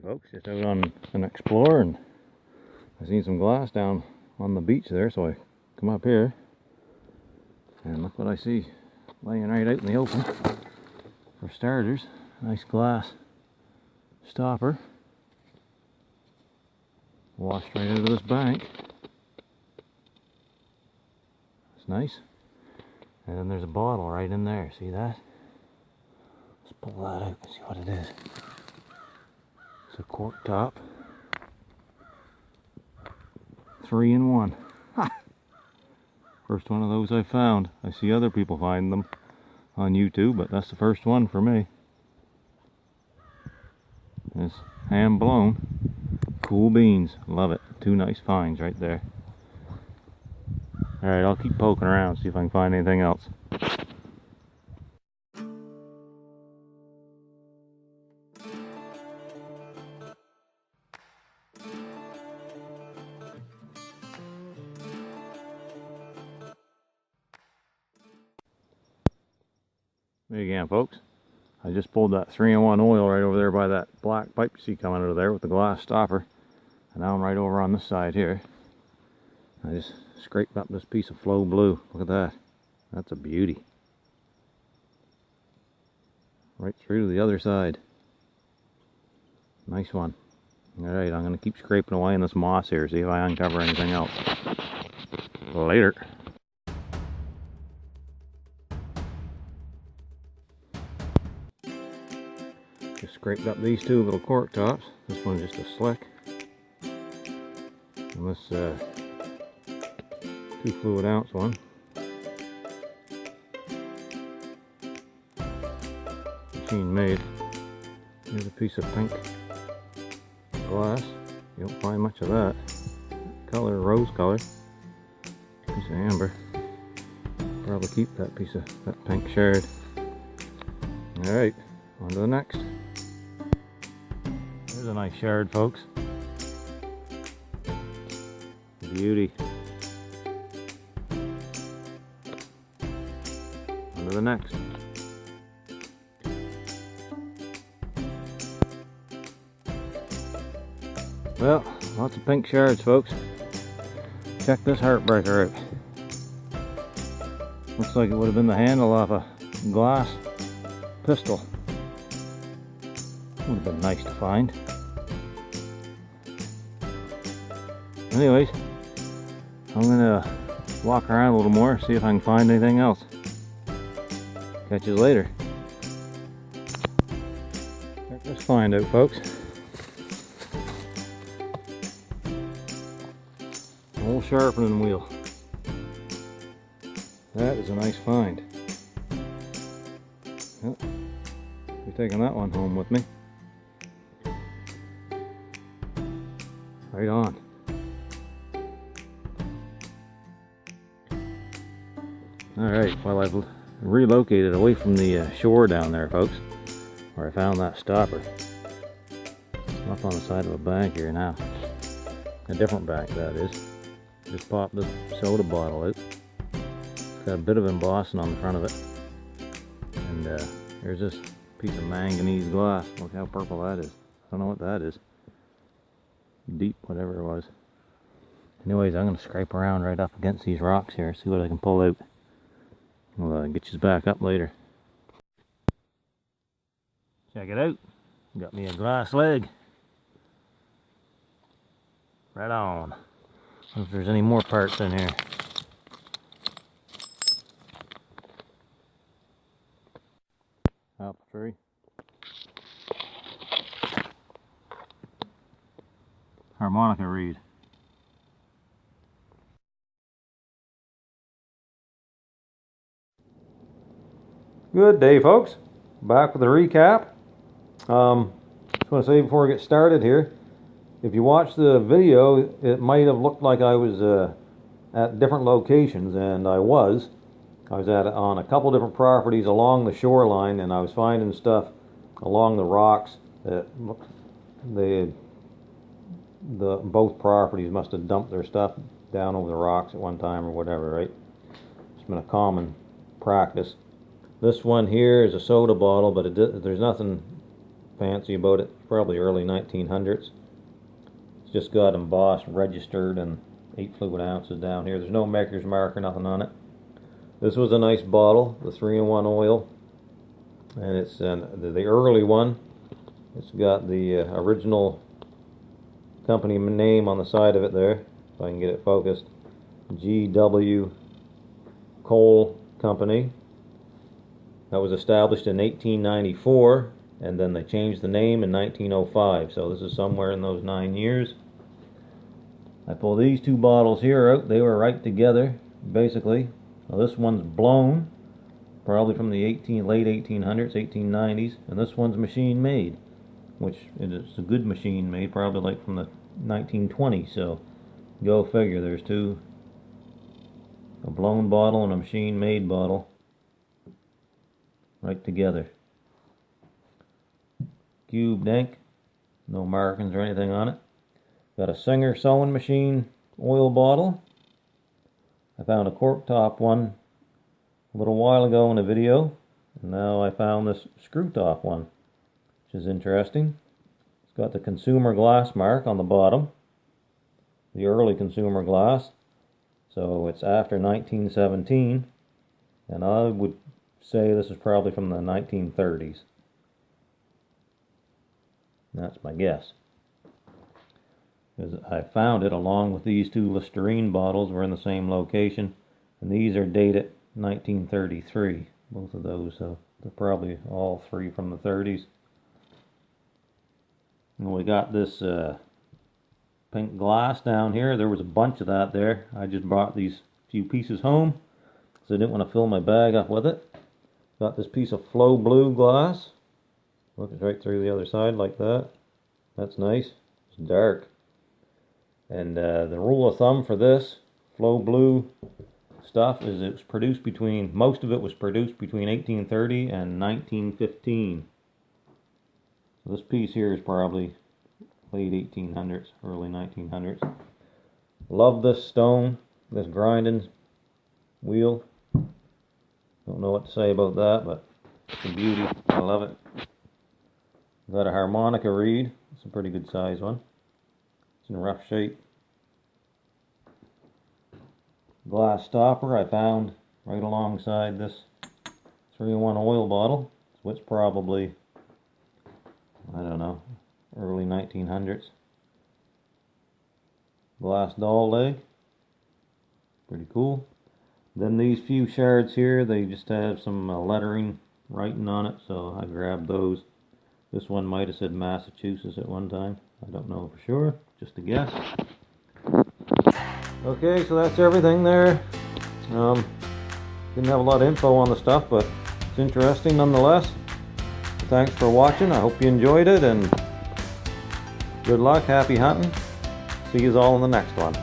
Hey folks, just out on an explore, and I seen some glass down on the beach there, so I come up here and look what I see laying right out in the open. For starters, nice glass stopper washed right out of this bank. It's nice. And then there's a bottle right in there, see that? Let's pull that out and see what it is. It's a cork top. 3-in-1. First one of those I found. I see other people find them on YouTube, but that's the first one for me. It's hand blown. Cool beans. Love it. Two nice finds right there. Alright, I'll keep poking around, see if I can find anything else. There you go, folks. I just pulled that 3-in-1 oil right over there by that black pipe you see coming out of there with the glass stopper. And now I'm right over on this side here. I just scraped up this piece of flow blue. Look at that. That's a beauty. Right through to the other side. Nice one. Alright, I'm going to keep scraping away in this moss here, see if I uncover anything else. Later. Just scraped up these two little cork tops. This one's just a slick. And this 2 fluid ounce one. Machine made. Here's a piece of pink glass. You don't find much of that. Color, rose color. Piece of amber. Probably keep that piece of that pink shard. Alright, on to the next. There's a nice shard, folks. Beauty. On to the next. Well, lots of pink shards, folks. Check this heartbreaker out. Looks like it would have been the handle off a glass pistol. Would have been nice to find. Anyways, I'm gonna walk around a little more, see if I can find anything else. Catch you later. Check this find out, folks. Old sharpening wheel. That is a nice find. Yep. Be taking that one home with me. Right on. Alright, well, I've relocated away from the shore down there, folks, where I found that stopper. I'm up on the side of a bank here now. A different bank, that is. Just popped this soda bottle out. It's got a bit of embossing on the front of it. And there's this piece of manganese glass. Look how purple that is. I don't know what that is. Deep, whatever it was. Anyways, I'm going to scrape around right up against these rocks here, see what I can pull out. We'll get you back up later. Check it out. Got me a glass leg. Right on. If there's any more parts in here. Apple tree. Harmonica reed. Good day, folks. Back with a recap. Just want to say before I get started here, if you watch the video, it might have looked like I was at different locations, and I was. I was on a couple different properties along the shoreline, and I was finding stuff along the rocks that both properties must have dumped their stuff down over the rocks at one time or whatever, right? It's been a common practice. This one here is a soda bottle, but there's nothing fancy about it. Probably early 1900s. It's just got embossed, registered, and 8 fluid ounces down here. There's no maker's mark or nothing on it. This was a nice bottle, the 3-in-1 oil, and it's the early one. It's got the original company name on the side of it there, if I can get it focused. G.W. Coal Company. That was established in 1894, and then they changed the name in 1905, so this is somewhere in those 9 years. I pull these 2 bottles here out. They were right together, basically. Now this one's blown, probably from the late 1800s, 1890s, and this one's machine made, which is a good machine made, probably like from the 1920s, so go figure. There's 2, a blown bottle and a machine made bottle, right together. Cubed ink, no markings or anything on it. Got a Singer sewing machine oil bottle. I found a cork top one a little while ago in a video, and now I found this screw top one, which is interesting. It's got the consumer glass mark on the bottom, the early consumer glass, so it's after 1917, and I would say this is probably from the 1930s. That's my guess. Because I found it along with these 2 Listerine bottles were in the same location, and these are dated 1933, both of those, so they're probably all 3 from the 30s. And we got this pink glass down here. There was a bunch of that there. I just brought these few pieces home because I didn't want to fill my bag up with it. Got this piece of Flow Blue glass. Looks right through the other side like that. That's nice. It's dark. And the rule of thumb for this Flow Blue stuff is it's produced between, most of it was produced between 1830 and 1915. So this piece here is probably late 1800s, early 1900s. Love this stone, this grinding wheel. Don't know what to say about that, but it's a beauty. I love it. Got a harmonica reed. It's a pretty good size one. It's in rough shape. Glass stopper I found right alongside this 3-in-1 oil bottle. So it's probably, I don't know, early 1900s. Glass doll leg. Pretty cool. Then these few shards here, they just have some lettering writing on it, so I grabbed those. This one might have said Massachusetts at one time. I don't know for sure, just a guess. Okay, so that's everything there. Didn't have a lot of info on the stuff, but it's interesting nonetheless. Thanks for watching. I hope you enjoyed it, and good luck, happy hunting. See you all in the next one.